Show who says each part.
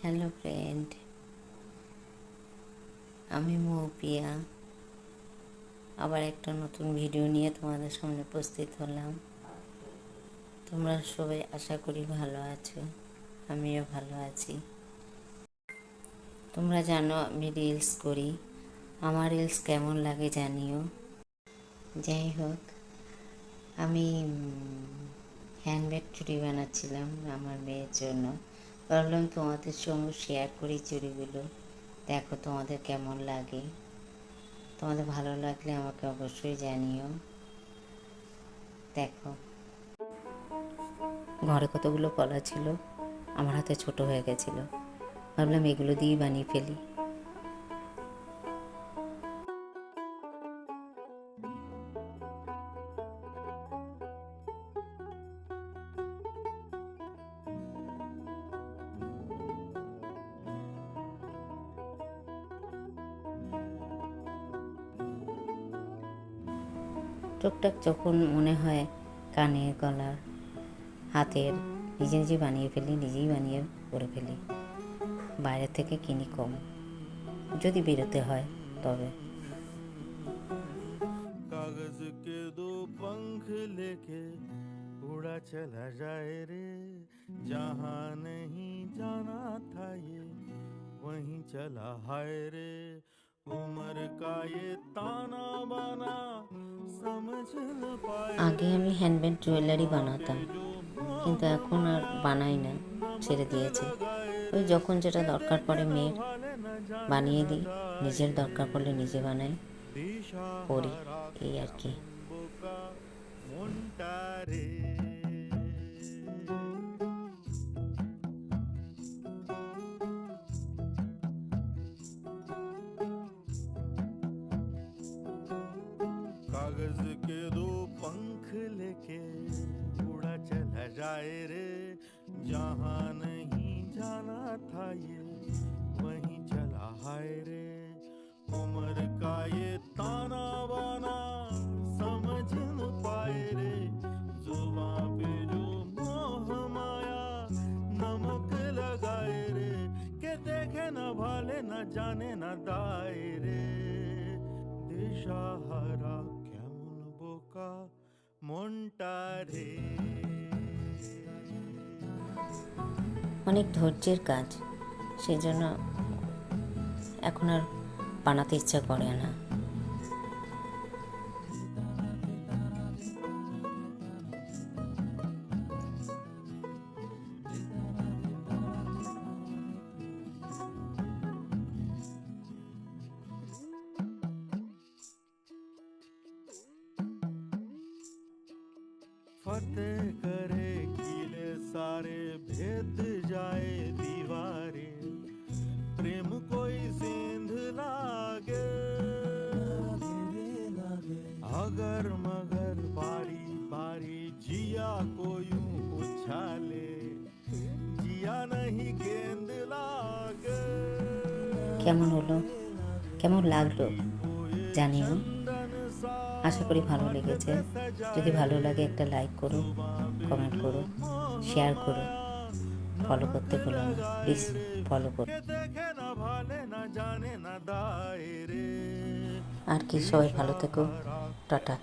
Speaker 1: Hello friend, আমি মৌপিয়া আবার একটা নতুন ভিডিও নিয়ে তোমাদের সামনে উপস্থিত হলাম। তোমরা সবাই আশা করি ভালো আছো, আমিও ভালো আছি। তোমরা জানো আমি রিলস করি, আমার রিলস কেমন লাগে জানিও। যাই হোক, আমি হ্যান্ডব্যাগ চুড়ি বানাচ্ছিলাম আমার মেয়ের জন্য। ভাবলাম তোমাদের সঙ্গে শেয়ার করি চুড়িগুলো, দেখো তোমাদের কেমন লাগে। তোমাদের ভালো লাগলে আমাকে অবশ্যই জানিও। দেখো, ঘরে কতগুলো কলা ছিল, আমার হাতে ছোট হয়ে গেছিল, ভাবলাম এগুলো দিয়েই বানিয়ে ফেলি। টুকটাক যখন মনে হয় কানের, গলার, হাতের, নিজে নিজে বানিয়ে ফেলি, নিজেই বানিয়ে করে ফেলি। বাইরে থেকে কিনি কম, যদি বেরোতে হয় তবে।
Speaker 2: कागज के दो पंख लेके उड़ा चला जाए रे, जहाँ नहीं जाना था ये वहीं चला हाय रे। उम्र का ये ताना बाना समझ न पाए।
Speaker 1: আগে আমি হ্যান্ডমেড জুয়েলারি বানাতাম, কিন্তু এখন আর বানাই না, ছেড়ে দিয়েছি। ওই যখন যেটা দরকার পড়ে মেয়ের বানিয়ে দিই, নিজের দরকার পড়লে নিজে বানাই, পড়ি, এই আর কি।
Speaker 2: कागज के दो पंख लेके उड़ा चला जाए रे, जहाँ नहीं जाना था ये वहीं चला हाय रे। उम्र का ये ताना बाना समझ न पाए रे, जुबां पे जो मोह माया नमक लगाए रे, के देखे न भाले न जाने न दाए रे। दिशाहारा কেমন বোকা মনটা রে।
Speaker 1: অনেক ধৈর্যের কাজ, সেজন্য এখন আর বানাতে ইচ্ছা করে না।
Speaker 2: फतेह करे किले सारे, भेद जाए दीवारें, प्रेम कोई सिंध लागे, अगर मगर बारी बारी जिया को यूं उछाले, जिया नहीं गेंद लागे।
Speaker 1: কেমন হলো, কেমন লাগলো জানিও। আশা করি ভালো লেগেছে। যদি ভালো লাগে একটা লাইক করো, কমেন্ট করো, শেয়ার করো, ফলো করতে ভুলো না, প্লিজ ফলো করো। আর কি, সবাই ভালো থেকো, টাটা।